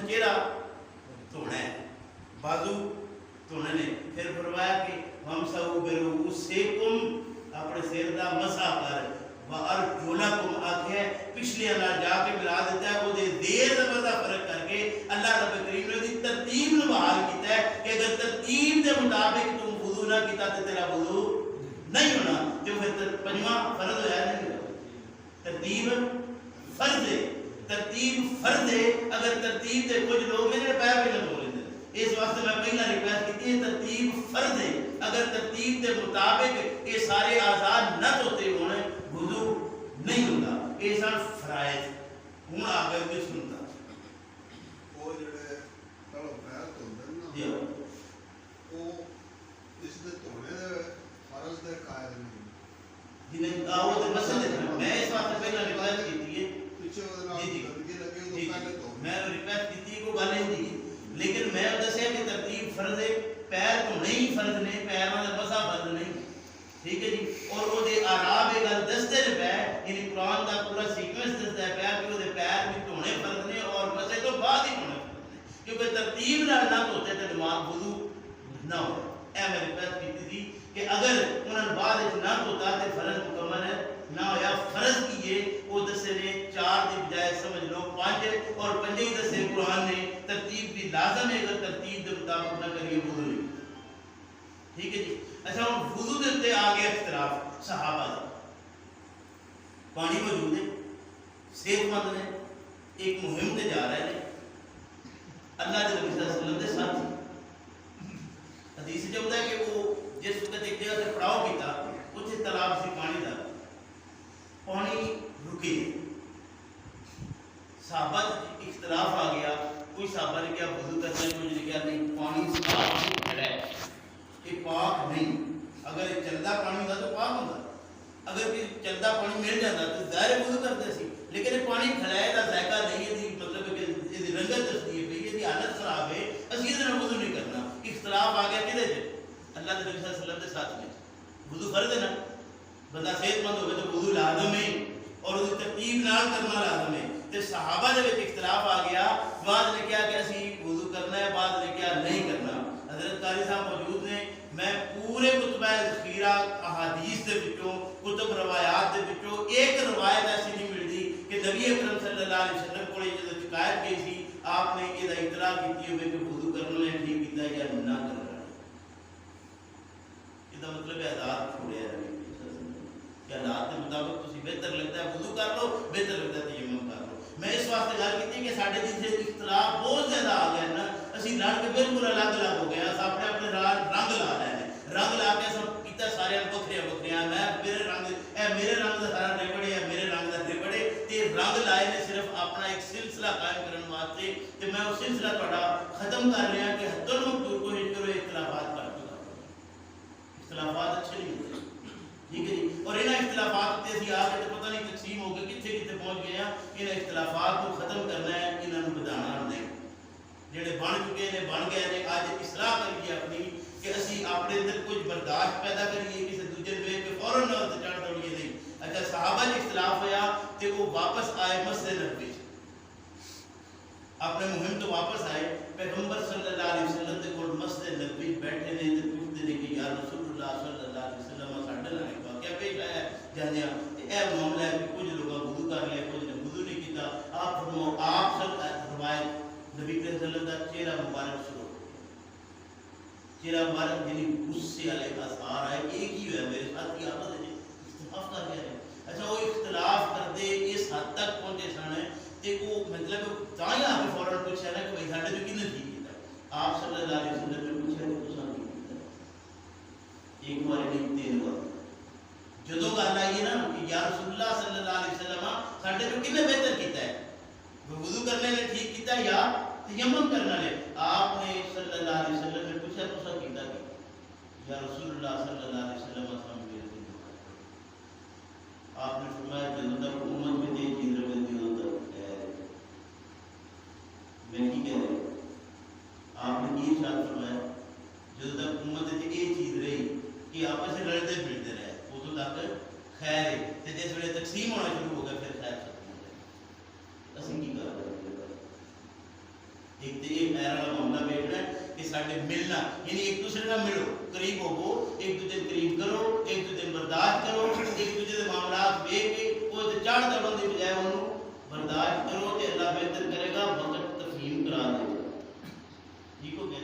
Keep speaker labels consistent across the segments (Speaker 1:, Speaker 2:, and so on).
Speaker 1: چہرہ دھونا ہے، بازو دھونے نے. پھر فرمایا کہ وَامْسَحُوا بِرُءُوسِکُمْ، اپنے سر دا مسح کر. وَأَرْجُلَکُمْ آکھے پچھلے اللہ جا کے ملا دیتا ہے. وہ دیر زبر دا فرق کر کے اللہ رب کریم نے دی ترتیب نو بحال کیتا ہے کہ اگر ترتیب دے مطابق تم وضو نہ کیتا تو تیرا وضو نہیں ہونا. جو پھر پنجواں فرض ہویا نہیں. ترتیب فرض ہے، ترتیب فرض ہے. اگر ترتیب دے کچھ لوگ ہیں پیر بھی نہ دھو لیتے، اس واسطے میں پہلا ریکویسٹ کی ہے ترتیب فرض ہے. اگر ترتیب دے مطابق یہ سارے آزاد نہ دھوتے ہونے وضو نہیں ہوتا. یہ سن فرائض. ہوں آ گئے کوئی سنتا
Speaker 2: وہ جڑے پہلو پیر دھوندے نا
Speaker 1: جی
Speaker 2: وہ اس دے دھونے دے فرض دے قائل نہیں.
Speaker 1: جنہیں آؤ تو مسئلہ دیکھنا. میں اس واسطے پہلا ریکویسٹ کی تھی
Speaker 2: پیچھے وہ گندگی لگے تو پہلے دھو.
Speaker 1: میں ریکویسٹ کی تھی کو گل نہیں تھی، لیکن میں دسیا کہ ترتیب فرض ہے. پیر تو نہیں فرض نے، پیراں دا مسح فرض نہیں. ٹھیک ہے جی. اور وہ دے آراب یہ گل دستے نے پے، یعنی قرآن کا پورا سیکوینس دستا ہے پیا کہ وہ پیر بھی دھونے فرض نے اور مسے تو بعد ہی دھونے فرض نے. کیونکہ ترتیب نہ دھوتے تو دماغ وضو نہ ہو. اے میں ریکویسٹ کی تھی کہ اگر انہوں نے بعد نہ دھوتا تو فرض مکمل ہے نہ ہویا. فرض کیے وہ دسے نے 4 کی بجائے سمجھ لو 5، اور 5 ہی دسے قرآن نے. ترتیب بھی لازم ہے، اگر ترتیب کے مطابق نہ کریے وضو نہیں. ٹھیک ہے جی. اچھا ہوں وضو دے تے آ گیا اختلاف صحابہ دا. پانی موجود ہے، صحت مند نے، ایک مہم تے جا رہے ہیں اللہ کے نبی صلی اللہ علیہ وسلم دے ساتھ. حدیث جو ہوتا ہے کہ وہ جس وقت ایک جگہ سے پڑاؤ کیتا اتنے تالاب سے پانی دا پانی رکے. صحابہ اختلاف آ گیا. کوئی صحابہ نے کیا وضو کرنا ہے، کوئی نے کیا نہیں. پانی صاف کھڑا ہے، یہ پاک نہیں. اگر یہ چلتا پانی ہوتا تو پاک ہوتا. اگر چلتا پانی مل جاتا تو ظاہر وضو کرتے سی. لیکن یہ پانی کھلایا کا ذائقہ نہیں ہے، مطلب کہ یہ رنگت دستی ہے بھائی یہ حالت خراب ہے، اسی یہ وضو نہیں کرنا. اختلاف آ گیا کدے سے؟ اللہ کے نبی صلی اللہ علیہ وسلم کے ساتھ میں. وضو فرض ہے نا، بندہ صحت مند ہوگا تو وضو لازم ہے اور اس ترتیب نال کرنا لازم ہے. تو صحابہ دے وچ اختلاف آ گیا. بعد نے کیا کہ اسی وضو کرنا ہے، بعد نے کیا نہیں کرنا. حضرت قاری صاحب موجود نے. میں پورے کتبہ ذخیرہ احادیث دے وچوں، کتب روایات دے وچوں ایک روایت ایسی نہیں ملتی کہ نبی اکرم صلی اللہ علیہ وسلم کو جب شکایت کی سی آپ نے یہ اطلاع کی ہوئے کہ وضو کرنا ہے ٹھیک کیتا یا نہ کرنا. یہ مطلب ہے آزاد چھوڑیا ہے کہ حالات کے مطابق تسی بہتر لگتا ہے وضو کر لو، بہتر لگتا ہے تیمم کر لو. میں اس واسطے گل کی کہ سارے جن سے اختلاف بہت زیادہ آ گیا نا، اسی لڑ کے بالکل الگ الگ ہو گیا. اپنے اپنے رنگ لا رہے ہیں، رنگ لا کے سب کیتا سارے بکھریا بکھریا. میں میرے رنگ میرے رنگ کا سارا ریبڑے ہے، میرے رنگ کا ریبڑے. تے رنگ لائے نے صرف اپنا ایک سلسلہ قائم کرنے واسطے. تے میں وہ سلسلہ تھوڑا ختم کر لیا کہ حد المقدور کوشش کرو اختلافات کر دو. اختلافات اچھے نہیں ہوتے. ٹھیک ہے جی. اور انہیں اختلافات تے اسی آ کے پتہ نہیں تقسیم ہو کے کتنے کتنے پہنچ گئے ہیں. انہیں اختلافات کو ختم کرنا ہے، انہوں نے بدانا نہیں. جڑے بن چکے ہیں بن گئے ہیں. آج اصلاح کریے اپنی کہ اسی اپنے اندر کچھ برداشت پیدا کریے، کسی دوسرے ویکھ کے فوراً نہ چڑھ دوڑیے نہیں. اچھا صحابہ نے اختلاف ہوا کہ وہ واپس آئے مسجد نبوی، اپنے مہم تو واپس آئے. پیغمبر صلی اللہ علیہ وسلم کے کول مسجد نبوی بیٹھے نے تے پوچھتے ہیں کہ یا رسول اللہ صلی اللہ علیہ وسلم ساڈے نال ایک واقعہ پیش آیا جاندیا اے معاملہ ہے کہ کچھ لوگ وضو کر لیا، کچھ نے وضو نہیں کیتا. آپ فرماؤ آپ سب روایت نبی کریم صلی اللہ علیہ وسلم کا چہرہ مبارک شروع، چہرہ مبارک یعنی غصے والے کا سہارا ہے کہ ایک ہی ہوا میرے ساتھ کی آپس میں اختلاف کر گیا ہے. اچھا وہ اختلاف کرتے اس حد تک پہنچے سن کہ وہ مطلب تاں آ کے فوراً پوچھا نا کہ بھائی ساڈے جو کنے ٹھیک کیتا. آپ صلی اللہ علیہ وسلم نے پوچھا کہ تساں کی کیتا؟ ایک بار نہیں 3 بار. جدو گل آئی نا کہ یا رسول اللہ صلی اللہ علیہ وسلم ساڈے جو کنے بہتر کیتا ہے، وضو کرنے نے ٹھیک کیتا یا تیمم کرنا نے؟ آپ نے صلی اللہ علیہ وسلم نے پوچھا تساں کیتا کہ یا رسول اللہ صلی اللہ علیہ وسلم آپ نے فرمایا جدوں تک امت میں یہ چیز رکھتی ہو تک میں کی کہہ رہے آپ نے یہ ارشاد فرمایا جدوں تک امت میں یہ چیز رہی کہ آپس میں لڑتے ملتے رہے ادو تک خیر ہے. جس ویلے تقسیم ہونا شروع ہو گیا پھر خیر ختم ہو گیا. اسی کی کر رہے ایک تو یہ پیر والا معاملہ بیچنا ہے کہ سارے ملنا یعنی ایک دوسرے کا ملو قریب ہوو ایک دوسرے قریب کرو ایک دوسرے برداشت کرو ایک دوسرے کے معاملات ویک کے وہ چڑھ دبن کی بجائے انہوں برداشت کرو تو اللہ بہتر کرے گا وقت تفہیم کرا دے گا ٹھیک ہو گیا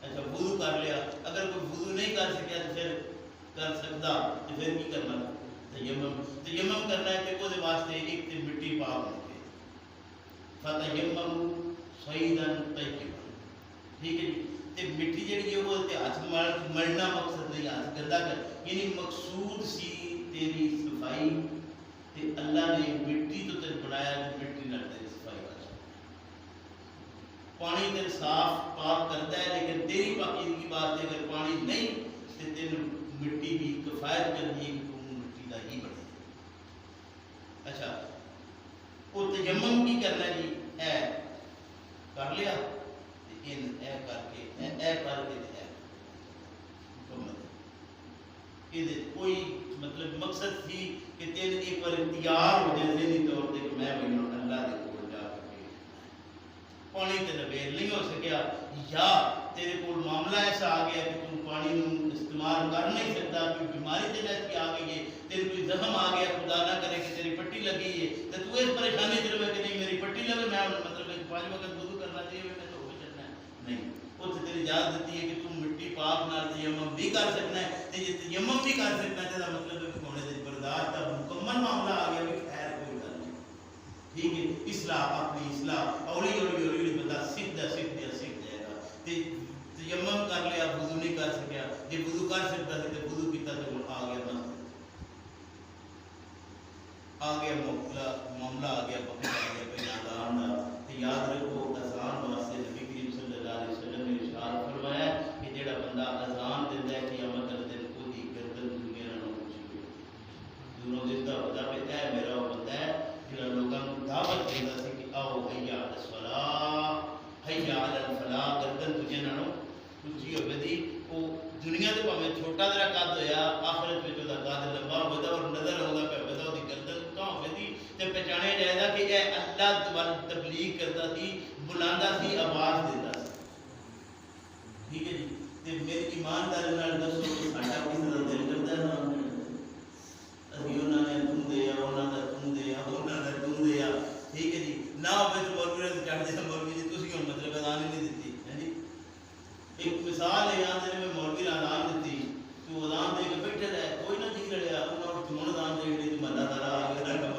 Speaker 1: اچھا وضو کر لیا اگر کوئی وضو نہیں کر سکیا تو پھر کر سکتا تو پھر کی کرنا تیمم کرنا ہے کہ وہ واسطے ایک تے مٹی پاک ہوتی ہے فتیمم صعیدا طیبا ٹھیک ہے جی تے مٹی جڑی ہے وہ تے ہاتھ ملنا مقصد نہیں ہاتھ گندا کر یعنی مقصود سی تیری صفائی تے اللہ نے مٹی تو تے بنایا تے مٹی نال تیری صفائی کرتا پانی تے صاف پاک کرتا ہے لیکن تیری پاکیزگی واسطے اگر پانی نہیں تے تین مٹی بھی کفایت کرنی ہے کہ مٹی کا ہی بنے اچھا وہ تیمم کی کرنا جی اے کر لیا ان اے کر کے اے کر کے مکمل یہ کوئی مطلب مقصد تھی کہ تین ایک بار تیار ہو جائے ذہنی طور پہ کہ میں بھائی اللہ کے کول جا کے پانی تے نویل نہیں ہو سکیا یا تیرے کول معاملہ ایسا آ گیا کہ تم پانی نو استعمال کر نہیں سکتا کوئی بیماری تے ایسی آ گئی ہے تیرے کوئی زخم آ گیا خدا نہ کرے کہ تیری پٹی لگی ہے تو اس پریشانی چ رہے کہ نہیں میری پٹی لگے میں مطلب 5 وقت وضو کرنا چاہیے میں تو ہو چلنا ہے نہیں اتنے تیری اجازت دیتی ہے کہ تم مٹی پاک نال تیمم بھی کر سکنا ہے تے جے تیمم بھی کر سکنا ہے تو مطلب ہے کہ ہونے دے برداشت کا مکمل معاملہ آ گیا کہ خیر کوئی گل نہیں ٹھیک ہے اصلاح اپنی اصلاح اولی اولی بندہ سیکھ جائے گا تیمم کر لیا وضو نہیں کر سکیا جی وضو کر سکتا ہے تو وضو کیتا تو آ گیا مسجد آ گیا معاملہ آ گیا وقت آ گیا پہلے اذان کا تو یاد رکھو اذان واسطے نبی کریم صلی اللہ علیہ وسلم نے ارشاد فرمایا کہ جڑا بندہ اذان دیندا ہے قیامت والے دن کو دی گردن دنیا نال اونچی ہوئی دونوں دستا ہوتا کہ اے میرا وہ بندہ ہے جڑا لوگوں کو دعوت دیندا سی کہ آؤ حیا علی الصلاۃ حیا علی الفلاح گردن دنیا نال اونچی ہوے دی وہ دنیا تے بھاویں چھوٹا ذرا قد ہویا آخرت وچ دا قد لمبا ہودا اور نظر ہوگا کہ ودا دی گردن تے پہچانے جائے گا کہ یہ اللہ دوبارہ تبلیغ کرتا سی بلاندا سی آواز دیتا سی ٹھیک ہے جی تے میری ایمانداری نال دسو کہ ساڈا کس طرح دل کرتا ہے نا اسی انہاں نے تم دے انہاں دا تم دے انہاں دا تم دے ٹھیک ہے جی نہ ہوے تو مولوی نے چڑھ جائے مولوی جی تسی ہن مطلب اذان نہیں دتی ہے جی ایک مثال ہے یہاں سے میں مولوی اذان دتی تو اذان دے کے بیٹھے رہے کوئی نہ جی لڑیا انہاں کو اذان دے کے محلہ دارا آ گیا نہ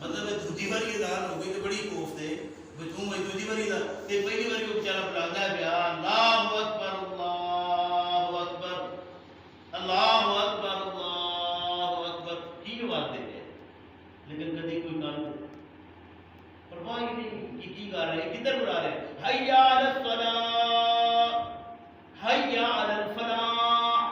Speaker 1: مطلب دوسری باری اذان ہو گئی تو بڑی کوفت ہے بچوں میں دوسری باری دا تے پہلی باری کو بیچارہ بلاتا ہے بیا اللہ اکبر اللہ اکبر اللہ اکبر اللہ اکبر کی آواز دے رہے لیکن کبھی کوئی کام پرواہ ہی نہیں کی کر رہے کدھر بلا رہے حیا علی الصلاۃ حیا علی الفلاح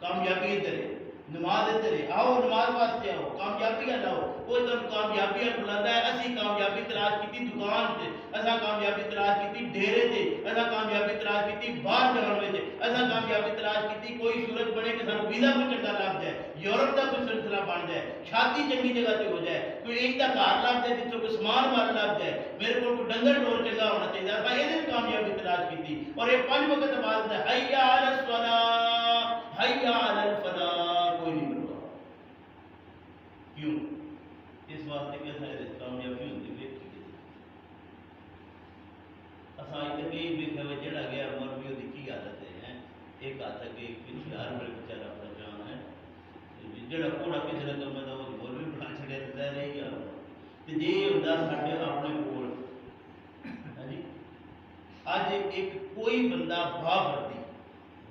Speaker 1: کامیابی ادھر ہے نماز ادھر ہے آؤ نماز واسطے آؤ کامیابی لاؤ وہ تو کامیابی بلاتا ہے اسی کامیابی تلاش کی دکان سے اصا کامیابی تلاش کی ڈیرے سے اصا کامیابی تلاش کی باہر جانے سے اصا کامیابی تلاش کی کوئی صورت بنے کہ سب ویزا کوئی چنگا لگ جائے یورپ کا کوئی سلسلہ بن جائے شادی چنگی جگہ سے ہو جائے کوئی ایک کا گھر لگ جائے جس کوئی سامان مال لگ جائے میرے کو کوئی ڈنگر ڈور چنگا ہونا چاہیے اصا یہ کامیابی تلاش کی اور یہ 5 وقت بعد حیا علی الصلاۃ حیا علی الفلاح کوئی نہیں بنوا کیوں اس واسطے کہ کامیابی ہوتی ہے جڑا گیا مولوی وہ کی عادت ہے ایک ہاتھ اگے پچھلے ہر بڑے بچارا پریشان ہے جڑا کوڑا کسی کا کم ہے وہ مولوی بنا چڑیا تو ظاہر ہے گیا جی ہوتا سارے اپنے کول ہاں جی اج ایک کوئی بندہ باوردی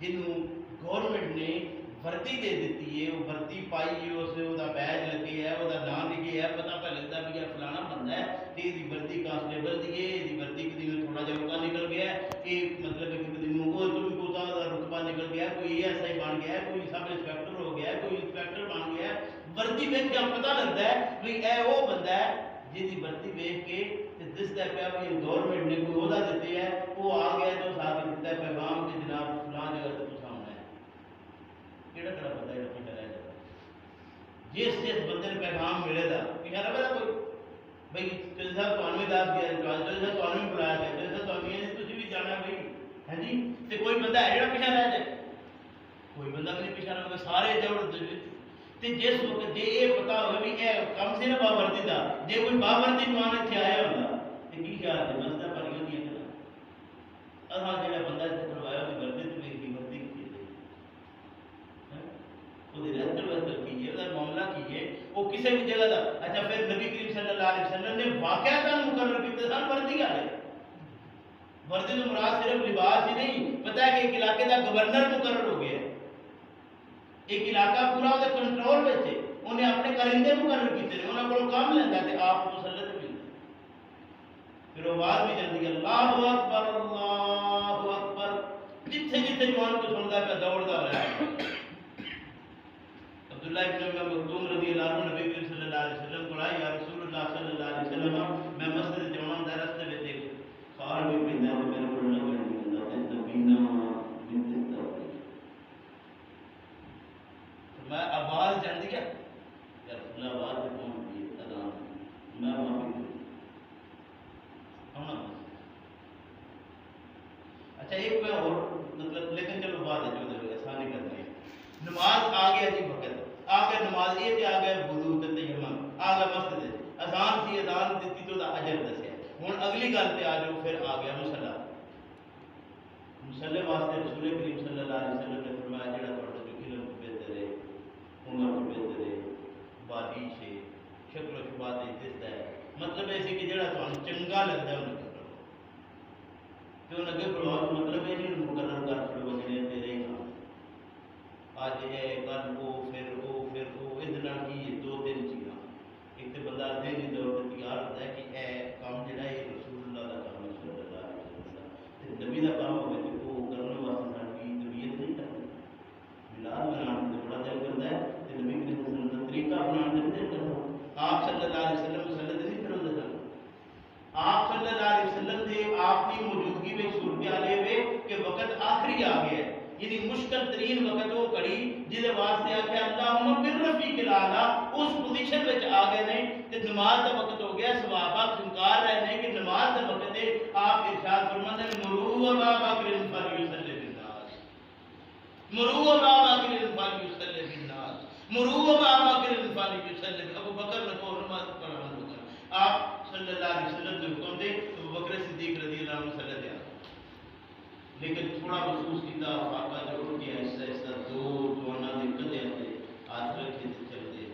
Speaker 1: جنوں گورنمنٹ نے وردی دے دیتی ہے وہ وردی پائی ہے اس وہ بیج لگے ہے وہ نام لکھے ہے پتہ پہ لگتا بھی یہ فلانا بندہ ہے یہ وردی کانسٹیبل دی ہے یہ وردی کدی میں تھوڑا جہا رقبہ نکل گیا ہے یہ مطلب ہے کہ کدی موگل تو بھی کوتا رقبہ نکل گیا کوئی اے ایس آئی بن گیا ہے کوئی سب انسپیکٹر ہو گیا ہے کوئی انسپیکٹر بن گیا ہے وردی ویکھ کے پتہ لگتا ہے کہ اے وہ بندہ ہے جس کی وردی ویکھ کے دستا پیا بھی گورنمنٹ نے کوئی عہدہ دیتے ہے وہ آ گیا تو ساتھ دیتا ہے پیغام کہ جناب فلاں جگہ سے کہڑا کہڑا بندہ ہے پیچھے رہ جائے جس بندے نے پیغام ملے گا پیچھے رہے گا کوئی نہیں رہے گا جس جس بندے نے پیغام ملے گا پیچھے رہے گا کوئی نہیں رہے گا جس جس بندے نے پیغام ملے گا پیچھے رہے گا کوئی نہیں رہے گا جس جس بندے نے پیغام ملے گا پیچھے رہے گا کوئی نہیں رہے گا بھائی چل صاحب تمہیں دس گیا چل صاحب تمہیں بلایا گیا چل صاحب تمہیں بھی جانا بھائی ہے جی تو کوئی بندہ ہے جڑا پیچھا رہ جائے کوئی بندہ بھی نہیں پیچھا رہے سارے دوڑ جس وقت جی یہ پتا ہو بھی یہ کم سے نہ بابردی کا جی کوئی بابردی جوان اتنے آیا ہوتا تو کی خیال ہے مسجد بھری ہوتی ہے اصل جہاں بندہ اتنے کروایا وہ وردی تو میری وردی کی وہ رہتر وہتر کیجیے وہ معاملہ کیجیے وہ کسی بھی جگہ کا اچھا پھر نبی کریم صلی اللہ علیہ وسلم نے واقعات مقرر کیتے سن وردی والے وردی تو مراد صرف لباس ہی نہیں پتہ ہے کہ ایک علاقے کا گورنر مقرر ہو گیا ایک علاقہ پورا وہ کنٹرول میں ہے انہیں اپنے کرندے مقرر کیتے ہیں انہوں کو کام لینا ہے آپ مسلط بھی پھر آواز بھی جلدی اللہ اکبر جتھے جتھے جوان کو سنتا ہے دوڑتا رہا ہے عبداللہ ابن مکتوم رضی اللہ عنہ نبی کریم صلی اللہ علیہ وسلم کو یا رسول اللہ صلی اللہ علیہ وسلم میں مسجد جوان دا راستے میں دیکھ خار بھی پیندا ہے میرے کو نہ بندا تے تبینا بنت میں آواز جان دی کیا یا رسول اللہ آواز کون کی اذان میں معافی ہونا اچھا ایک میں اور مطلب لیکن چلو بات ہے جو آسانی کرتے ہیں نماز آ گیا جی وقت آ گیا نماز یہ کہ آ گیا وضو تے تیمم آ گیا مسجد اذان تھی اذان دیتی تو دا اجر دسیا ہن اگلی گل تے آ جاؤ پھر آ گیا مصلی مصلی واسطے رسول کریم صلی اللہ علیہ وسلم نے فرمایا جڑا تہاڈا جو علم بہتر ہے عمر بہتر ہے باریش ہے شکل و شبات دستا ہے مطلب ایسے کہ جڑا تہاڈا چنگا لگدا ہے انہوں کرو تے انہوں اگے بلاؤ مطلب ہے نہیں مقرر کر چھوڑو بچنے تیرے آج ہے کل وہ پھر ادھر کی دو تین چیزاں ایک تو بندہ ذہنی طور پر تیار ہوتا ہے کہ اے کام جڑا ہے رسول اللہ کا کام ہے صلی اللہ علیہ وسلم تے نبی کا کام ہوگا تو وہ کرنے واسطے ساری طبیعت نہیں کرتی ملاد بنانے سے بڑا دل کرتا ہے تے نبی کریم صلی اللہ علیہ وسلم طریقہ بنانے سے دل کرتا آپ صلی اللہ علیہ وسلم مسلط نہیں کرتے سن آپ صلی اللہ علیہ وسلم دے آپ کی موجودگی میں صورتحال ہے کہ وقت آخری آ گیا ہے یعنی مشکل ترین وقت وہ کڑی جہدے واسطے آخیا اللہم بالرفیق الاعلی اس پوزیشن وچ آ گئے نے تے نماز دا وقت ہو گیا صحابہ انکار رہے نے کہ نماز دا وقت ہے آپ ارشاد فرماتے ہیں مروا ابا بکر فلیصلی بالناس مروا ابا بکر فلیصلی بالناس مروا ابا بکر فلیصلی ابو بکر کو نماز پڑھانا ہوگا آپ صلی اللہ علیہ وسلم نے حکم دے ابو بکر صدیق رضی اللہ عنہ صلی اللہ علیہ لیکن تھوڑا محسوس کیتا فاقہ ضرور کیا اس طرح دو جوانا دے کدے آتے ہاتھ رکھے تے چل دے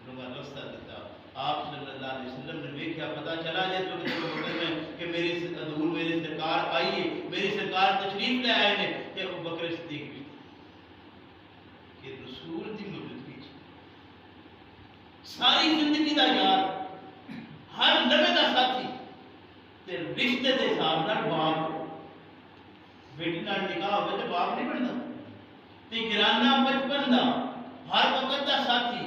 Speaker 1: لوگا رستہ دیتا آپ صلی اللہ علیہ وسلم نے دیکھا پتہ چلا جائے تو کہ میں کہ میری حضور میرے سرکار آئیے میری سرکار تشریف لے آئے نے کہ ابو بکر صدیق بھی کہ رسول دی موجودگی ساری زندگی دا یار ہر لمحے دا ساتھی تے رشتے دے حساب نال باپ بیٹی نال نکاح ہوئے تو باپ نہیں بنتا تے گرانہ بچپن دا ہر وقت دا ساتھی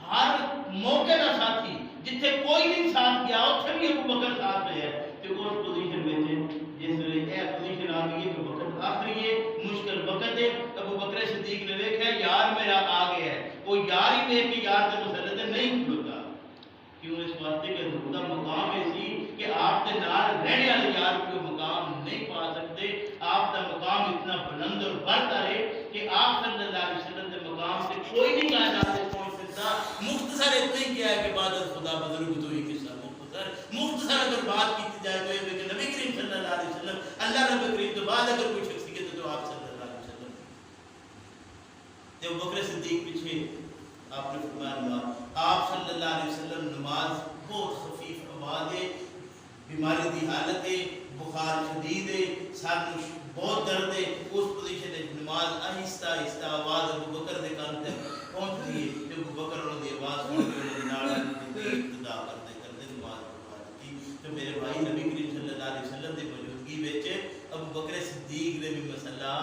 Speaker 1: ہر موقع دا ساتھی جتھے کوئی نہیں ساتھ گیا اتھے بھی ابو بکر ساتھ میں ہے تے اس پوزیشن میں جس ویلے اے پوزیشن آ گئی کہ وقت آخری ہے مشکل وقت ہے ابو بکر صدیق نے دیکھا یار میرا آ گیا ہے وہ یار ہی دیکھ کے یار کے مسلط نہیں کھلوتا کیوں اس واسطے کہ حضور دا مقام ایسی کہ آپ کے نال رہنے والے یار کو مقام نہیں پا سکتے آپ کا مقام اتنا بلند اور برتر ہے کہ آپ صلی اللہ علیہ وسلم کے مقام سے کوئی نہیں کائنات سے پہنچ سکتا مختصر اتنا ہی کیا ہے کہ بعد خدا بزرگ تو ہی قصہ مختصر اگر بات کی جائے تو یہ کہ نبی کریم صلی اللہ علیہ وسلم اللہ رب کریم تو بعد اگر کوئی شخصیت ہے تو آپ صلی اللہ علیہ وسلم ابو بکر صدیق پیچھے آپ نے فرمایا آپ صلی اللہ علیہ وسلم نماز بہت خفیف آواز ہے بیماری دی حالت ہے بخار شدید ہے سر بہت درد ہے اس پوزیشن میں نماز آہستہ آہستہ آواز ابو بکر دے کان تک پہنچ رہی ہے کہ ابو بکر انہوں دی آواز سن کے انہوں نال ابتدا کرتے کرتے نماز پڑھا دی تو میرے بھائی نبی کریم صلی اللہ علیہ وسلم دی موجودگی وچ ابو بکر صدیق نے بھی مسئلہ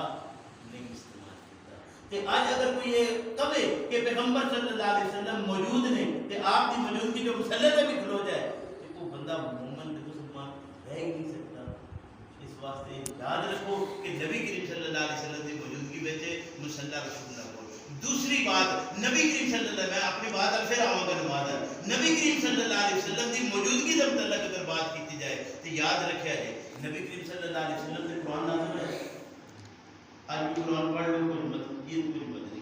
Speaker 1: نہیں استعمال کیتا تے آج اگر کوئی یہ کہے کہ پیغمبر صلی اللہ علیہ وسلم موجود نے تے آپ کی موجودگی جو مسئلے تے بھی کھلو جائے تے وہ بندہ مومن تے مسلمان رہ ہی نہیں سکتا اس واسطے یاد رکھو کہ نبی کریم صلی اللہ علیہ وسلم کی موجودگی میں مصلی رسول اللہ کو دوسری بات نبی کریم صلی اللہ علیہ وسلم میں اپنی بات اب پھر آؤں گا نماز نبی کریم صلی اللہ علیہ وسلم کی موجودگی بات کی جائے تو یاد رکھا جائے نبی کریم صلی اللہ علیہ وسلم نے قرآن نازل ہے. آج بھی قرآن پڑھ لو کچھ مدنی کچھ مدنی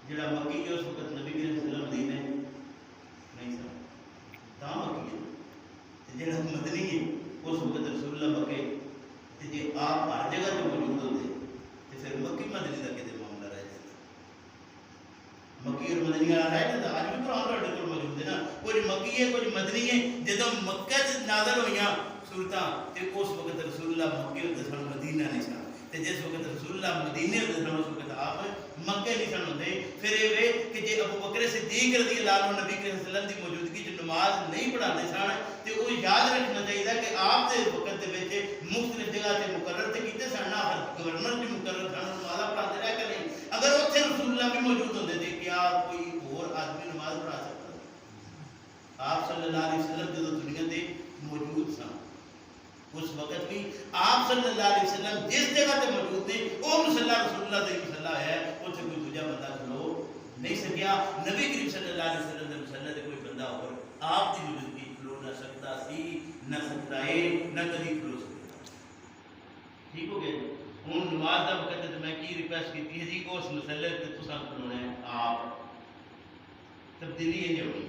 Speaker 1: جڑا مکی ہے اس وقت نبی کریم صلی اللہ علیہ وسلم مدینے نہیں سن تا مکی ہے جڑا مدنی ہے اس وقت رسول اللہ مکے تے جے آپ ہر جگہ تے موجود ہوتے تے پھر مکی مدنی دا کتے معاملہ رہ جاتا. مکی اور مدنی والا رہ جاتا. آج بھی قرآن تہاڈے کول موجود ہے نا کچھ مکی ہے کچھ مدنی ہے. جدوں مکہ چ نازل ہوئیاں سورتاں تے اس وقت رسول اللہ مکے ہوندے سن مدینہ نہیں سن تے جس وقت رسول اللہ مدینے ہوندے سن اس وقت آپ مکے نہیں سن ہوندے. پھر یہ وے کہ جے ابو بکر صدیق رضی اللہ عنہ نبی کریم صلی اللہ علیہ وسلم دی موجودگی چ نماز نہیں پڑھاندے سن تے وہ یاد رکھنا چاہیے کہ آپ دے وقت دے وچ مختلف جگہ تے مقرر تے کیتے سن نا گورنر بھی مقرر سن نماز پڑھاندے رہ کہ نہیں. اگر اوتھے رسول اللہ بھی موجود ہوندے تے کیا کوئی اور آدمی نماز پڑھا سکتا؟ آپ صلی اللہ علیہ وسلم جدوں دنیا تے موجود سن اس وقت بھی آپ صلی اللہ علیہ وسلم جس جگہ تے موجود تھے وہ مصلی رسول اللہ دے مصلی ہے اتنے کوئی دوجا بندہ کھلو نہیں سکیا. نبی کریم صلی اللہ علیہ وسلم دے مصلی تے کوئی بندہ اور آپ کی موجودگی کھلو نہ سکتا سی نہ سکتا ہے نہ کبھی کھلو سکتا. ٹھیک ہو گیا. ہوں نماز کا وقت ہے میں کی ریکویسٹ کی ہے جی اس مصلی تے تساں کھلونا ہے آپ تبدیلی ہے ہونی.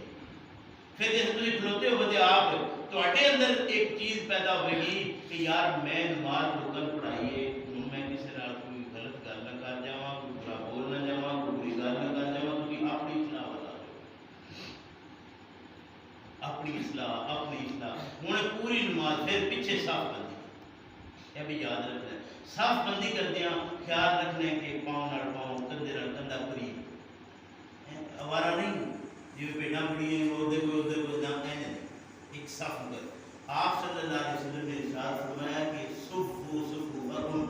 Speaker 1: پھر جب تم کھلوتے ہو تو آپ تواڈے اندر ایک چیز پیدا ہوئے گی کہ یار میں نماز لوگوں پڑھائی ہے ہوں میں کسی نال کوئی غلط گل نہ کر جاواں کوئی برا بول نہ جاواں کوئی بری گل نہ کر جاواں کیونکہ اپنی اصلاح والا اپنی اصلاح ہوں پوری نماز پھر پیچھے صاف بندی یہ بھی یاد رکھنا ہے. صاف بندی کردیا خیال رکھنا ہے کہ پاؤں نال پاؤں کندھے نال کندھا قریب اوارا نہیں جی پیڑا پڑی ہیں وہ کوئی نہ کہنے ایک صف کر. آپ صلی اللہ علیہ وسلم نے ارشاد فرمایا کہ صفو صفوفکم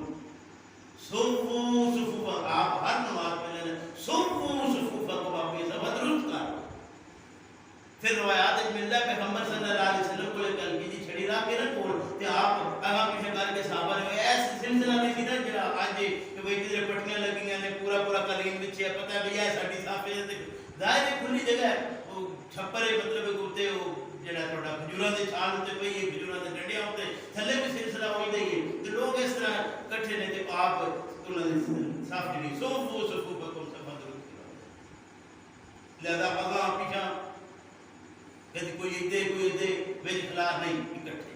Speaker 1: صفو صفوفکم آپ ہر نماز پڑھنے صفو صفوفکم اپنی صف درست کر. پھر روایات میں ملتا ہے پیغمبر صلی اللہ علیہ وسلم کو ایک کلکی جی چھڑی را کے رکھ اور تے آپ اگا پیچھے کر کے صحابہ نے ایسا سلسلہ نہیں تھی نا جڑا اج کہ وہ ادھر پٹیاں لگیاں نے پورا قلیم بچھیا پتہ ہے بھیا ساڈی صاف ہے ظاہر ہے کھلی جگہ ہے وہ چھپر ہے مطلب کوتے وہ جڑا تھوڑا کھجوراں دے چھال ہوتے پئی ہے کھجوراں دے ڈنڈیاں ہوتے تھلے بھی سلسلہ ہوئی دی ہے تے لوگ اس طرح اکٹھے نے تے آپ انہاں دی صاف جڑی صفو صفوفکم صف درست کرو. لہذا اگاں پیچھے کدی کوئی ادے وچ خلاف نہیں اکٹھے.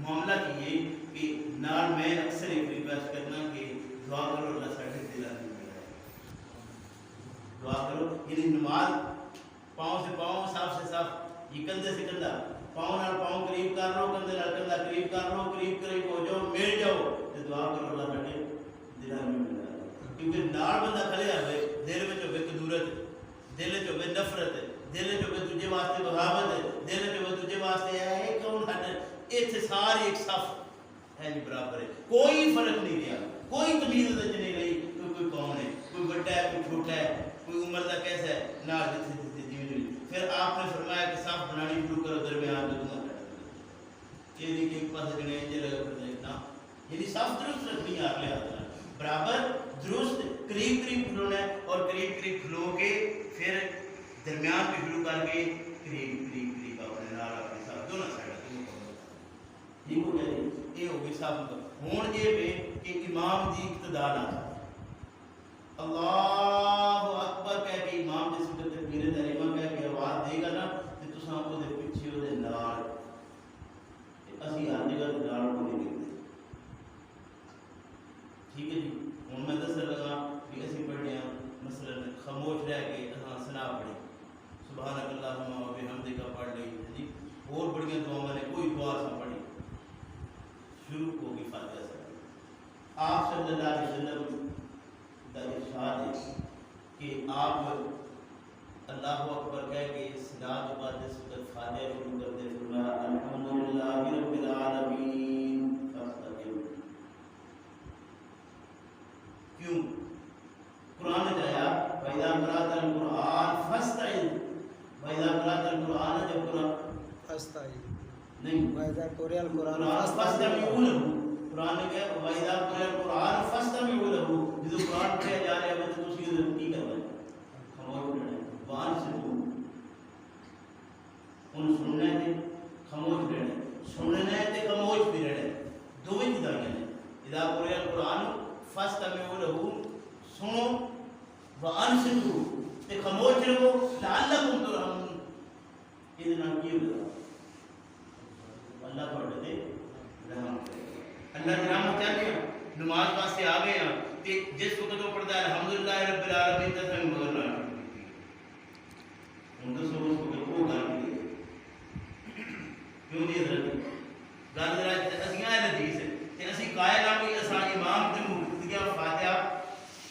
Speaker 1: معاملہ یہ کہ نال میں اکثر ایک ریکویسٹ کرنا کہ دعا کرو اللہ ساڈے دلاں نوں دعا کرو. یعنی نماز پاؤں سے پاؤں صاف سے صاف یہ کندھے سے کندھا پاؤں نال پاؤں قریب کر لو کندھے نال کندھا قریب کر لو قریب ہو جاؤ مل جاؤ تے دعا کرو اللہ ساڈے دلاں نوں ملا. کیونکہ نال بندہ کھڑیا ہوئے دل وچ ہوے کدورت دل وچ ہوے نفرت دل وچ ہوے دوجے واسطے بغاوت دل وچ ہوے دوجے واسطے ہے کون ساڈے ایتھے ساری ایک صف ہے برابر ہے کوئی فرق نہیں رہا کوئی تمیز نہیں رہی کوئی کون ہے کوئی بڑا ہے کوئی چھوٹا ہے کوئی عمر کا کیسا ہے نہ پھر آپ نے فرمایا کہ صاف بنانی شروع کرو درمیان یہ نہیں کہ ایک پاس گنے جگہ یعنی صاف درست رکھنی ہے آپ لحاظ برابر درست قریب کھلونا ہے اور قریب کھلو کے پھر درمیان بھی شروع کر کے قریب اپنے نال اپنے ساتھ دونوں سائڈ ٹھیک ہو گیا. یہ ہو گئی صاف ہوں یہ کہ امام دی اقتدا نہ اللہ اکبر کہہ کے امام جس وقت تکبیر تحریمہ کہہ کے آواز دے گا نا تو تساں او دے پیچھے او دے نال اسی ہر جگہ تے نال کو نہیں گئے. ٹھیک ہے جی. ہوں میں دس لگا کہ اسی پڑھنے مثلا خاموش رہ کے اساں ثنا پڑھی سبحانک اللہم و بحمدک پڑھ لی جی اور بڑیاں دعاواں نے کوئی دعا سا پڑھی شروع ہوگی فاتحہ سے. آپ صلی اللہ علیہ وسلم کا ارشاد ہے کہ آپ اللہ اکبر کہہ کے صدا کے بعد اس وقت فاتحہ شروع کرتے فرمایا الحمدللہ رب العالمین فاستغفر. کیوں؟ قرآن میں آیا وَإِذَا قَرَأْتَ الْقُرْآنَ فَاسْتَعِذْ وَإِذَا قَرَأْتَ الْقُرْآنَ جب قرآن نہیں وَإِذَا قُرِئَ الْقُرْآنُ فَاسْتَمِعُوا لَهُ قرآن نے کہا وَإِذَا قُرِئَ الْقُرْآنُ فَاسْتَمِعُوا لَهُ جب قرآن پڑھا جا رہا ہے تو تسی کی کرنا ہے خاموش رہنا ہے وان سے ان سننے دے یہ نام کی ہوگا اللہ تھوڑے تے رحم کرے اللہ کی رحمت چاہتے ہیں نماز واسطے آ گئے ہیں تے جس وقت وہ پڑھتا ہے الحمدللہ رب العالمین تے ہم مگر نہ ان کو سو اس کو وہ گل کی کیوں نہیں حضرت گل ذرا اسیاں ہے حدیث ہے تے اسی قائل ہاں کہ اساں امام دے مقتدیاں فاتحہ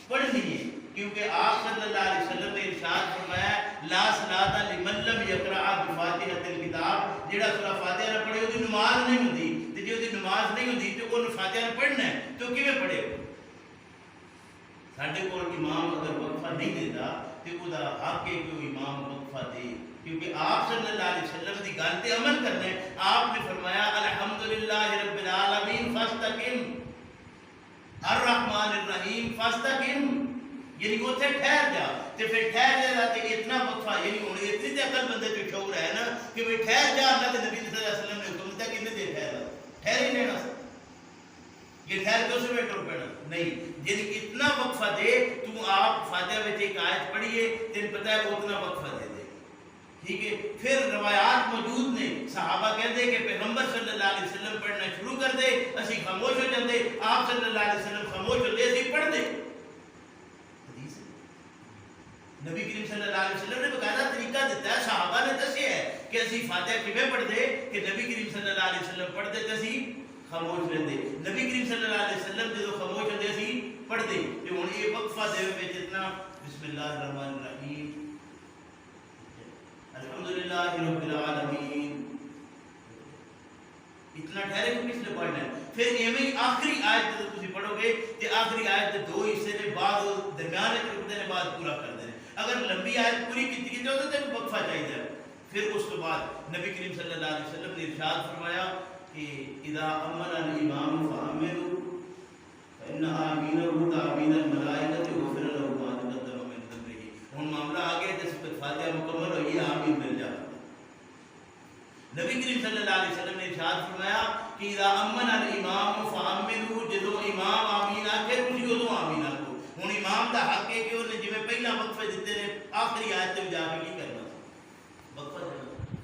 Speaker 1: پڑھنی ہے کیونکہ آپ صلی اللہ علیہ وسلم نے ارشاد فرمایا لا صلاۃ لمن لم یقرأ بفاتحۃ الکتاب جڑا سورہ فاتحہ نہ پڑھے وہ نماز نہیں ہوندی تے جے وہ نماز نہیں ہوندی تے وہ فاتحہ پڑھنا ہے تو کیویں پڑھے ساڈے کول امام اگر وقفہ نہیں دیتا تے او دا حق ہے کہ امام وقفہ دے کیونکہ آپ صلی اللہ علیہ وسلم دی گل تے عمل کرنا ہے آپ نے فرمایا الحمدللہ رب العالمین فاستقم الرحمن الرحیم فاستقم یعنی کہ اتنے ٹھہر جا تے پھر ٹھہر جا تے اتنا وقفہ یعنی ہوں اتنی تے عقل بندے جو شعور ہے نا کہ وہ ٹھہر جا اللہ کے نبی صلی اللہ علیہ وسلم نے حکم دیا کتنے دیر ٹھہر ہی لینا یہ ٹھہر کے اس میں ٹر پینا نہیں یعنی اتنا وقفہ دے تو آپ فاتحہ میں ایک آیت پڑھیے تین پتہ ہے اتنا وقفہ دے دے ٹھیک ہے پھر روایات موجود نے صحابہ کہتے کہ پیغمبر صلی اللہ علیہ وسلم پڑھنا شروع کر دے اسی خاموش ہو جاندے آپ صلی اللہ علیہ وسلم خاموش ہوتے اسی پڑھ دے نبی کریم صلی اللہ علیہ وسلم نے باقاعدہ طریقہ دیتا ہے صحابہ نے دسیا ہے کہ اسی فاتحہ کیویں پڑھ دے کہ نبی کریم صلی اللہ علیہ وسلم پڑھ دے تے اسی خاموش رہندے نبی کریم صلی اللہ علیہ وسلم جدوں خاموش ہوندے اسی پڑھ دے تے ہن یہ وقفہ دے وچ اتنا بسم اللہ الرحمن الرحیم الحمدللہ رب العالمین اتنا ٹھہرے کو کس نے پڑھنا ہے پھر ایویں آخری آیت جب تسی پڑھو گے تے آخری آیت دے دو حصے نے بعد درمیان وچ رکدے نے بعد پورا کر دے اگر لمبی آیت پوری کی تو وقفہ چاہیے پھر اس کے بعد نبی کریم صلی اللہ علیہ وسلم نے ارشاد فرمایا کہ اذا امن الامام فامنوا فان امینه تامین الملائکۃ غفر له ما تقدم من ذنبه ہن معاملہ آگے جس پر فاتحہ مکمل ہوئی آمین مل جائے نبی کریم صلی اللہ علیہ وسلم نے ارشاد فرمایا کہ اذا امن الامام فامنوا جدو امام آمین آکھے تسی ادو آمین آکھو ہن امام دا حق ہے کہ انہیں جویں پہلا وقفے دیتے نے آخری آیت تے جا کے کی کرنا وقفہ دینا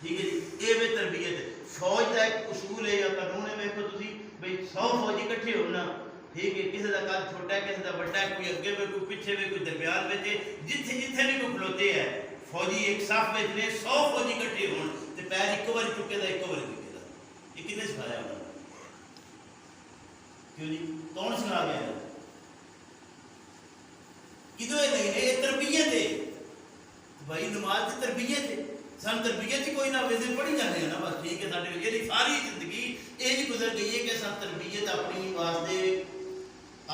Speaker 1: ٹھیک ہے جی اے وے تربیت فوج دا ایک اصول ہے یا قانون ہے ویکھو تسی بھئی 100 فوجی اکٹھے ہونا ٹھیک ہے کسی دا قد چھوٹا ہے کسی دا بڑا ہے کوئی اگے میں کوئی پیچھے میں کوئی درمیان میں جتھے جتھے بھی کوئی کھلوتے ہیں فوجی ایک صف میں نے 100 فوجی اکٹھے ہون تے پیر ایک بار چکے دا ایک بار چکے دا یہ کنے سکھایا انہوں نے کیوں جی کون سکھا گیا ہے کدو ہے نہیں ہے تربیت ہے بھائی نماز کی تربیت ہے سن تربیت ہی کوئی نہ ویسے پڑھی جانے ہیں نا بس ٹھیک ہے سارے یہ ساری زندگی یہ نہیں گزر گئی ہے کہ سن تربیت اپنی واسطے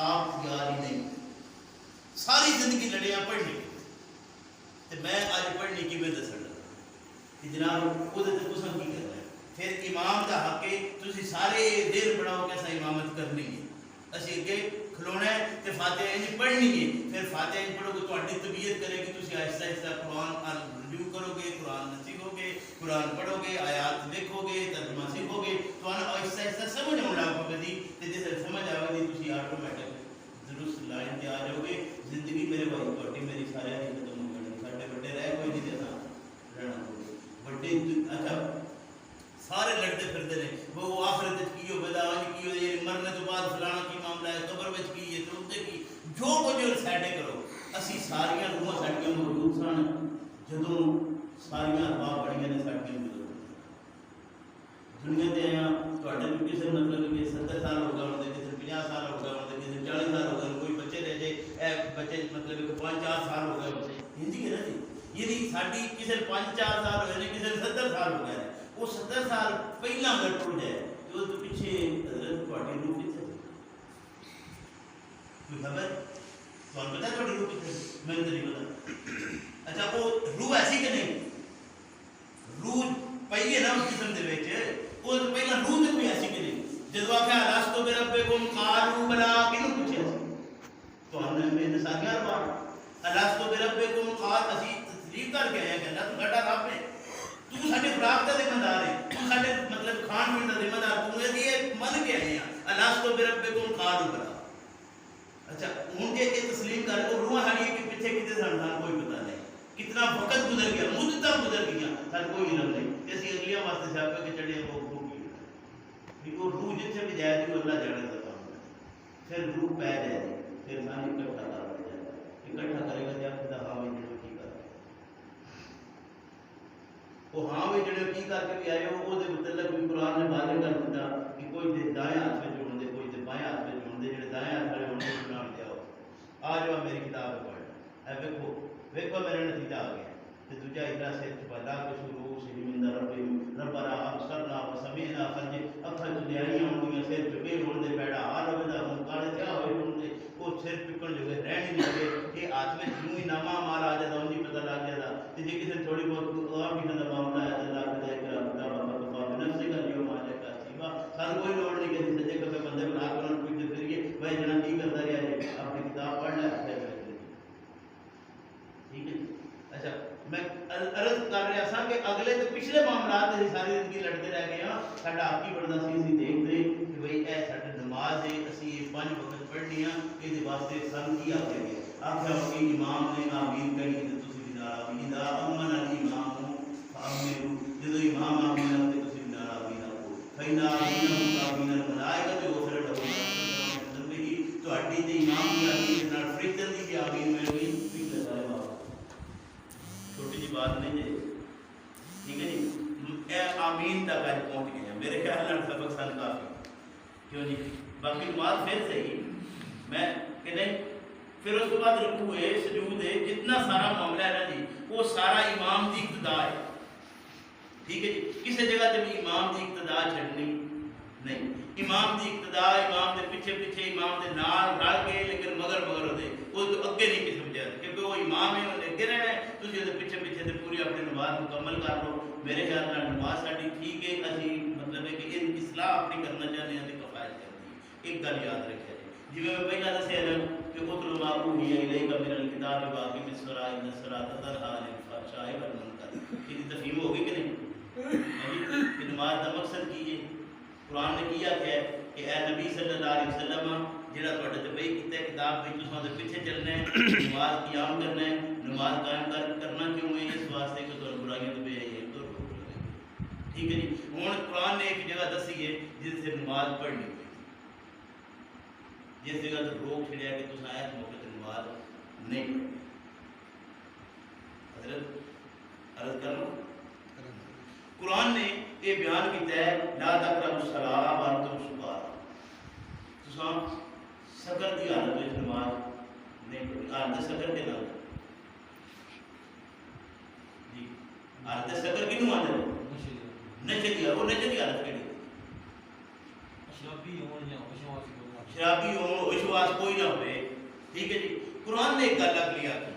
Speaker 1: آپ یار ہی نہیں ساری زندگی لڑیا پڑھنے کی میں آج پڑھنے کی میں دسنا کہ جناب وہ تساں کی کرنا ہے پھر امام کا حق ہے تسی سارے دیر بڑھاؤ کہ ایسا امامت کرنی ہے اسی اگے کھلونا ہے تے فاتحہ انج پڑھنی ہے پھر فاتحہ انج پڑھو گے تہاڈی طبیعت کرے گی تسی آہستہ آہستہ قرآن رجوع کرو گے قرآن سیکھو گے قرآن پڑھو گے آیات دیکھو گے ترجمہ سیکھو گے تو آہستہ آہستہ سمجھ آن لگ پے گی تے جس سمجھ آئے گی تسی آٹومیٹک درست لائن تے آ جاؤ گے زندگی میرے بھائی تہاڈی میری سارے ہی ختم ہو جانی ساڈے بڑے رہ کوئی نہیں دیتا رہنا بڑے اچھا سارے لڑتے پھرتے ہیں وہ آخرت کی ہو بدا کی ہو یہ مرنے تو بعد فلانا کی معاملہ ہے قبر وچ کی ہے تو کی جو کچھ سیڈے کرو اسی ساریاں روحاں ساڈیاں موجود سن جدوں ساریاں ارباب بڑیاں نے ساڈیاں موجود دنیا تے آیا تہاڈے بھی کسے مطلب کہ 70 سال ہو گئے ہوندے کسے 50 سال ہو گئے ہوندے کسے 40 سال ہو گئے کوئی بچے رہ جائے اے بچے مطلب کہ 5-4 سال ہو گئے ہوندے ہندی ہے نا جی یعنی ساڈی کسے 5-4 سال ہوئے نے کسے 70 سال ہو گئے وہ 70 سال پہلا اگر ٹر جائے تو اس پیچھے حضرت تہاڈی روح کتنے کوئی خبر تمہیں پتا تھوڑی روح کتنے میں تو نہیں پتا اچھا وہ روح ایسی کہ نہیں روح پہلے نا اس قسم کے بچ وہ پہلا روح تو کوئی ایسی کہ نہیں جب آخیا راستوں پہ رب کو قالوا بلا کنوں پوچھے تو ہم نے میں ساریاں بات راستوں پہ رب کو قال اسی تسلیم کر کے آیا کہ اللہ تمہارا رب ہے تو ساڈے خوراک کا ذمہ دار ہے تو ساڈے مطلب کھان پین کا ذمہ دار تو یہ من کے آئے ہیں راستوں پہ رب کو قالوا بلا اچھا ہوں جی یہ تسلیم کر وہ روح ہاری کہ پیچھے کتنے سن کوئی پتہ نہیں کتنا وقت گزر گیا مدتاں گزر گیا سر کوئی علم نہیں کہ اسی اگلیاں واسطے سیاپے کے چڑھے وہ روح جتنے بھی جائے دی اللہ جانے کا کام ہے پھر روح پہ جائے پھر سانی اکٹھا کر جائے اکٹھا کرے گا جب خدا ہاں بھی جڑے کی کر وہ ہاں بھی جڑے کی کر کے بھی آئے ہو وہ متعلق بھی قرآن نے واضح کر دیتا کہ کوئی دے دائیں ہاتھ میں جوڑ دے کوئی دے بائیں ہاتھ میں جوڑ دے جڑے دائیں ہاتھ والے ہونے کو نام جاؤ آ جاؤ میری کتاب پڑھ اے ویکھو میرا نتیجہ آ گیا کہ دوجا ادھر سے پیدا کو شروع سے من ربنا ابصرنا وسمعنا فرج اکھل دنیائی ہوندیاں سر چکے ہون دے پیڑا حال ہوے دا من کالے کیا ہوئے ہون دے او سر چکن جو رہن نہیں لگے یہ ہاتھ میں جوں ہی نامہ مال آ جاتا انہی پتہ لگ جاتا تے جے کسے تھوڑی بہت اور بھی دا معاملہ ہے اللہ کے کر خدا بابا کو نفس کا جو ماجا کا سیوا سر کوئی لوڑ نہیں کہ سجے کبے بندے بنا کے انہوں پوچھتے پھریے بھائی جنا کی کرتا رہیا جی اپنی کتاب پڑھ لے ٹھیک ہے اچھا میں عرض کر رہا سا کہ اگلے تو پچھلے معاملات سے ساری زندگی لڑتے رہ گئے ہاں ساڈا آپ کی بڑھنا سی اسی دیکھتے کہ بھئی اے ساڈی نماز ہے اسی یہ 5 وقت پڑھنی ہاں یہ واسطے سن کی آ گئے آخر کہ امام نے آمین کہی تو تسی بھی نال آمین دا امن الامام فامنوا جدو امام آمین تے تسی بھی نال آمین آکھو فینا آمین آمین الملائکہ جو غفر لهم تہاڈی تے امام دی آمین نال فرشتوں دی بھی آمین میں ہوئی چھوٹی جی بات نہیں ہے ٹھیک ہے جی اے آمین تک آج پہنچ گئے ہیں میرے خیال میں سبق سن کافی کیوں جی باقی نماز پھر صحیح میں کہ نہیں پھر اس کے بعد رکوع ہے سجود ہے جتنا سارا معاملہ ہے نا جی وہ سارا امام دی اقتدا ہے ٹھیک ہے جی کسی جگہ تے بھی امام دی اقتدا چھڑنی نہیں امام دی اقتدا امام دے پیچھے پیچھے امام دے نال رل کے لیکن مگر ہوتے وہ اگے نہیں کسی وجہ کیونکہ وہ امام ہے انہیں اگے رہنا ہے تسی وہ پیچھے پیچھے تے پوری اپنی نماز مکمل کر لو میرے خیال میں نماز ساری ٹھیک ہے اسی مطلب ہے کہ ان اصلاح اپنی کرنا چاہتے ہیں تو کفایت کرتی ہے ایک گل یاد رکھا جی میں پہلا دسیا نا کہ اتلو ما اوحی الیک من الکتاب واقم الصلاۃ ان الصلاۃ تنہی عن الفحشاء والمنکر یہ تفہیم ہو گئی کہ نہیں کہ نماز کا مقصد کی ہے قرآن نے کیا کہ اے نبی صلی اللہ علیہ وسلم جڑا تواڈے تے بھئی کیتا ہے کتاب وچ تساں دے پیچھے چلنا ہے نماز قیام کرنا ہے نماز قائم کرنا کیوں ہے اس واسطے کہ تم برائیوں تو بے حیائی تو روک لگے ٹھیک ہے جی ہن قرآن نے ایک جگہ دسی ہے جس سے نماز پڑھنی ہوئی جس جگہ تو روک چھڑیا کہ تساں اس موقع تے نماز نہیں پڑھنی حضرت عرض کر لو قرآن نے یہ بیان کیتا ہے لا تقربوا الصلاۃ وانتم سکارى تساں سکر دی حالت وچ نماز نہیں پڑھنی حالت سکر کے نال جی حالت سکر کینوں آندے نشے دی وہ نشے دی حالت کیڑی شرابی ہو وشواس کوئی نہ ہوئے ٹھیک ہے جی قرآن نے ایک گل اگلی آکی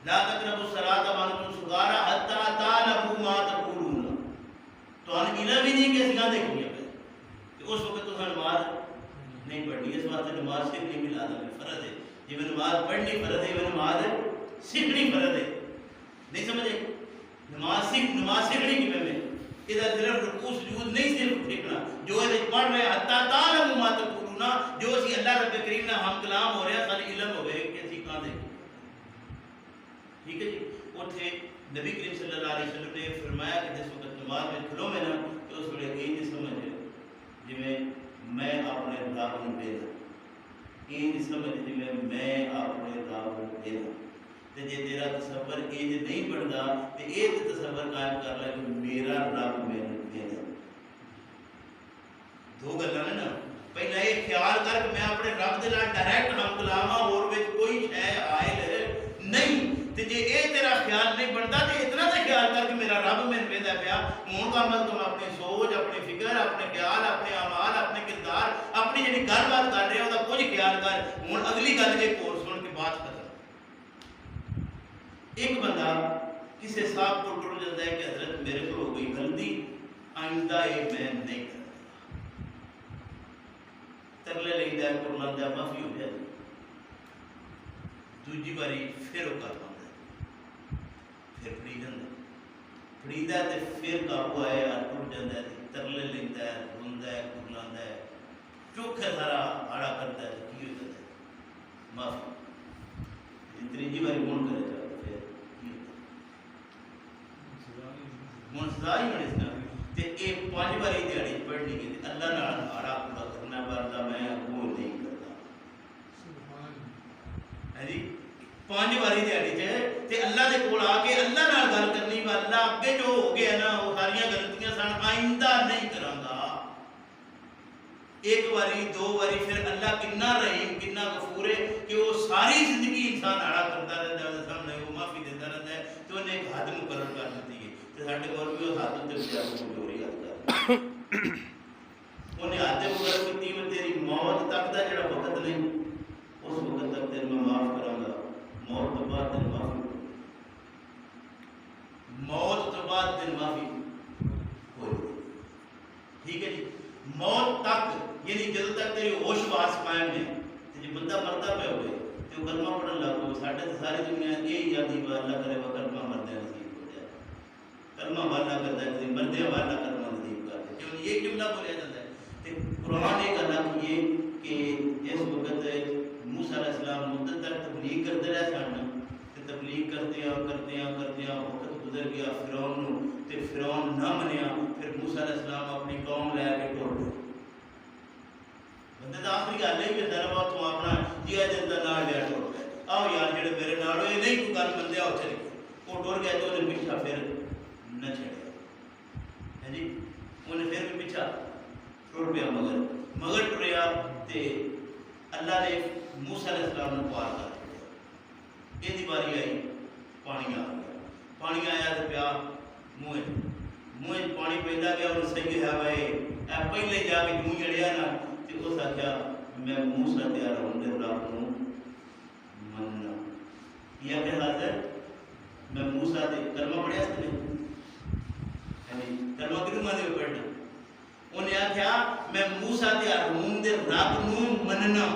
Speaker 1: لا تقربوا الصلاۃ وانتم سکارى حتى تعلموا ما تقولون تو ان علم ہی نہیں کہ اس گاندے کیوں پہ کہ اس وقت تو نماز نہیں پڑھنی اس واسطے نماز سیکھنی بھی لازم ہے فرض ہے جی میں نماز پڑھنی فرض ہے میں نماز سیکھنی فرض ہے نہیں سمجھے نماز سیکھنی کی میں ادھر صرف رکوع سجود نہیں صرف سیکھنا جو یہ پڑھ رہے حتی تعلموا ما تقولون جو اسی اللہ رب کریم نے ہم کلام ہو رہا سارے علم ہوئے کہ اسی کہاں دے ٹھیک ہے جی اتنے نبی کریم صلی اللہ علیہ وسلم نے فرمایا کہ جس وقت نماز میں کھلو میں نا تو اس وقت یہ نہیں سمجھے جی میں اپنے رب کو دینا یہ نہیں سمجھ جی میں اپنے رب کو دینا تے جے تیرا تصور یہ نہیں بڑھتا تو یہ تصور قائم کر لے کہ میرا رب میرے دینا دو گلاں نے نا پہلا یہ خیال کر کہ میں اپنے رب دے نال ڈائریکٹ ہم کلام ہاں اور وچ کوئی شے عائل نہیں تے جے اے تیرا خیال نہیں بنتا تے اتنا تے خیال کر کہ میرا رب میرے ویندا پیا ہن کام تم اپنی سوچ اپنی فکر اپنے خیال اپنے اعمال اپنے کردار اپنی جڑی گل بات کر رہے ہو دا کچھ خیال کر ہن اگلی گل ایک اور سن کے بات کر ایک بندہ کسی صاحب کو ٹر جاتا ہے کہ حضرت میرے کو ہو گئی غلطی آئندہ یہ میں نہیں کرتا ترلے لیندہ ہے قرآن دیا معافی ہو جائے دوجی باری پھر وہ کر پاتا ہے پھر پڑی جاتا ہے پھر قابو آئے ٹر جاتا ہے ترلے لیندہ ہے روندہ ہے قرآن ہے چوکھا سارا آڑا کرتا ہے کی ہو جاتا ہے معافی تیجی باری کون کرے جاتا ہوں سزا ہی ہونے سنا تے یہ 5 باری دیہڑی پڑھنی ہے تے اللہ نال آڑا پورا کرنا پڑتا میں وہ نہیں کرتا ہے جی 5 باری دیہڑی تے اللہ دے کول آ کے اللہ نال گل کرنی وا اللہ اگے جو ہو گیا نا وہ ساری غلطیاں سن آئندہ نہیں کراں گا ایک باری 2 باری پھر اللہ کنا رحیم کنا غفور ہے کہ وہ ساری زندگی انسان آڑا کرتا رہتا ہے سامنے وہ معافی دیتا رہتا ہے تو انہیں ایک حد مقرر کر دیتی ہے تو ساڈے کول بھی وہ حد تے بچا کو جوری حد کر انہیں حد مقرر کیتی ہے تیری موت تک دا جڑا وقت نہیں اس وقت تک تیرے میں معاف کراں گا موت تو بعد تیری معافی موت تو بعد تیری معافی ہوئی ٹھیک ہے جی موت تک یعنی جدوں تک تیری ہوش واس قائم ہے تے جے بندہ مردا پہ ہوئے تے وہ کلمہ پڑھن لگ پے ساڈے تے ساری دنیا یہ یادی با اللہ کرے وہ کلمہ مردے نصیب ہو جائے کلمہ والا کرتا ہے کہ مردے والا کلمہ نصیب کر دے کیوں یہ جملہ بولیا جاتا ہے تے قرآن ایک اللہ کی یہ کہ اس وقت موسیٰ علیہ السلام مدت تک تبلیغ کرتے رہے سن تے تبلیغ کرتے وقت گزر گیا فرعون تے فرعون نہ منیا پھر موسیٰ علیہ السلام اپنی قوم لے کے ٹر گئے بندے دا آخری گل نہیں کہ دربا تو اپنا جیا جنتا نال لیا ٹر گئے آؤ یار جڑے میرے نال ہوئے نہیں کوئی گل بندے آؤ چلے گئے وہ ٹر گئے تو انہیں پیچھا پھر نہ چھڑیا ہے جی انہیں پھر بھی پیچھا ٹر پیا مگر ٹریا تے اللہ نے موسیٰ علیہ السلام نے پار کر دیا یہ باری آئی پانی آ گیا پانی آیا تو پیا منہ پانی پہنتا گیا اور صحیح ہے بھائی پہلے جا کے منہ اڑیا نا تو اس آخیا میں موسیٰ تے ہارون دے رب نوں مننا یہ اپنے حالت ہے میں موسیٰ تے کلمہ پڑھیا اس نے یعنی کلمہ کدوں مانے پڑھنا انہیں آخیا میں موسیٰ تے ہارون دے رب نوں مننا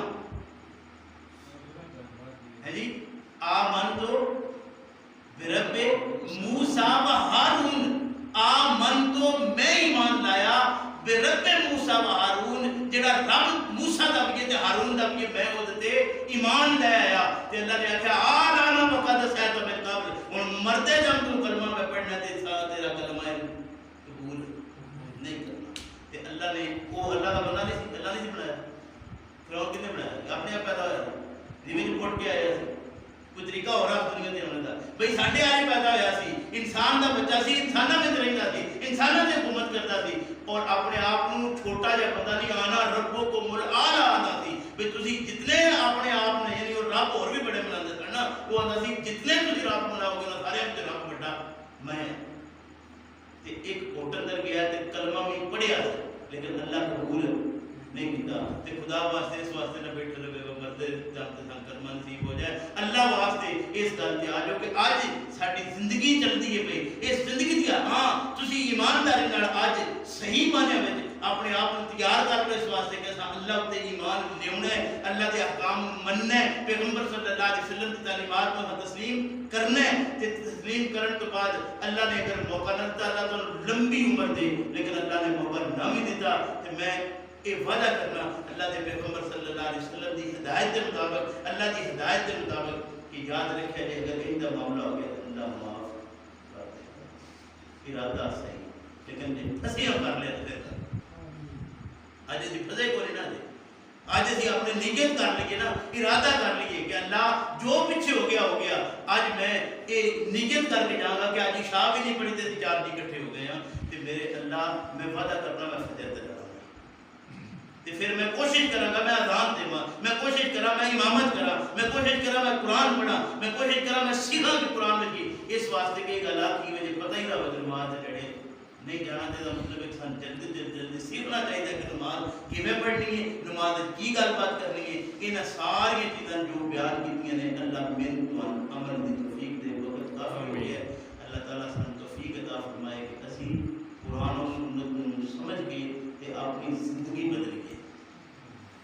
Speaker 1: ہے جی آمنتو برب موسیٰ و ہارون آمنتو میں ایمان لایا برب موسیٰ و ہارون جڑا رب موسیٰ دا بھی تے ہارون دا بھی میں وہ تے ایمان لے آیا تے اللہ نے آخیا آلانا مقدس ہے تو میں قبل ہن مردے جب تو کلمہ میں پڑھنا تے تیرا کلمہ قبول نہیں کرنا تے اللہ نے وہ اللہ کا بندہ نہیں سی اللہ نے سی بنایا فرعون کنے بنایا اپنے آپ پیدا ہوا زمین پھٹ کے آیا سی کوئی طریقہ ہو رہا دنیا تے ہونے دا بھئی ساڈے آلے پیدا ہویا سی انسان دا بچہ سی انساناں وچ رہندا سی انساناں تے حکومت کردا سی اور اپنے آپ کو چھوٹا جہا بندہ نہیں آنا ربکم الاعلی آنا سی بھئی تسی جتنے اپنے آپ نے یعنی اور رب اور بھی بڑے بناندے سن نا وہ آندا سی جتنے تسی رب بناؤ گے نا سارے تے رب بڑا میں تے ایک ہوٹل اندر گیا تے کلمہ بھی پڑھیا لیکن اللہ قبول نہیں کیتا تے خدا واسطے اس واسطے نہ بیٹھے لگے وہ مردے جانتے سن کلمہ نصیب ہو جائے اللہ واسطے اس گل تے آ جاؤ کہ اج ساڈی زندگی چلدی ہے پئی اس زندگی دی ہاں تسی ایمانداری نال اج صحیح معنی وچ اپنے آپ کو تیار کر لو اس واسطے کہ اللہ تے ایمان لیاونا ہے اللہ دے احکام مننا ہے پیغمبر صلی اللہ علیہ وسلم کی تعلیمات کو تسلیم کرنا ہے تے تسلیم کرن تو بعد اللہ نے اگر موقع نہ دیتا اللہ تو لمبی عمر دے لیکن اللہ نے موقع نہ بھی دیتا تے میں یہ وعدہ کرنا اللہ دے پیغمبر صلی اللہ علیہ وسلم دی ہدایت کے مطابق اللہ دی ہدایت کے مطابق کہ یاد رکھے جائے اگر کہیں دا معاملہ ہو گیا اللہ معاف کر دے ارادہ صحیح لیکن جی پھنسی ہم کر لیا تو پھر آج اسی پھنسے کو نہیں نہ دے آج اسی اپنے نیت کر لیے نا ارادہ کر لیے کہ اللہ جو پیچھے ہو گیا آج میں یہ نیت کر کے جاؤں گا کہ آج عشاء بھی نہیں پڑھی تھی 4 جی اکٹھے ہو گئے ہیں کہ میرے اللہ میں وعدہ کرنا میں فجر تے جاؤں تے پھر میں کوشش کروں گا میں اذان دیواں میں کوشش کراں میں امامت کراں میں کوشش کراں میں قرآن پڑھاں میں کوشش کراں میں سیکھاں کہ قرآن لکھی اس واسطے کہ گل کی وجہ پتہ ہی نہ ہو نماز جڑے نہیں جانا تے مطلب ایک سن جلدی سیکھنا چاہیے کہ نماز کیویں پڑھنی ہے نماز کی گل بات کرنی ہے انہاں ساری چیزاں جو بیان کیتیاں نے اللہ من تو عمل دی توفیق دے وقت کافی ہوئی ہے اللہ تعالیٰ سن توفیق عطا فرمائے کہ اسی قرآن و سنت کو سمجھ کے تے اپنی زندگی بدلیے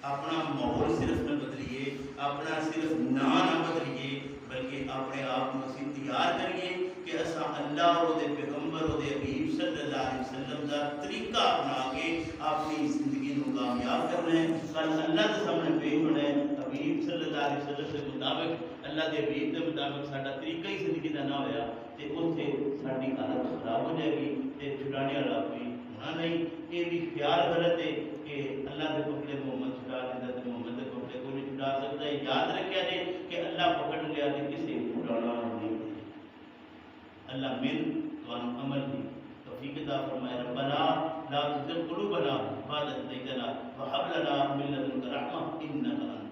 Speaker 1: اپنا ماحول صرف نہ بدلیے اپنا صرف نہ بدلیے بلکہ اپنے آپ کو اسی تیار کریے کہ اسا اللہ اور دے پیغمبر اور دے حبیب صلی اللہ علیہ وسلم کا طریقہ اپنا کے اپنی زندگی کو کامیاب کرنا ہے کل اللہ کے سامنے پیش ہونا ہے حبیب صلی اللہ علیہ وسلم کے مطابق اللہ کے حبیب کے مطابق ساڈا طریقہ ہی زندگی کا نہ ہویا تے اوتھے ساڈی حالت خراب ہو جائے گی چھڑانے والا کوئی ہونا نہیں. یہ بھی خیال غلط ہے کہ اللہ کے پکڑے محمد چھڑا دیتا تو محمد کے پکڑے کوئی نہیں چھڑا سکتا ہے. یاد رکھا جائے کہ اللہ پکڑ لیا تو کسی چھڑانا نہیں. اللہ مل تو عمل کی توفیق عطا فرمائے. ربنا لا تزغ قلوبنا بعد إذ هديتنا وهب لنا من لدنك رحمة إنك أنت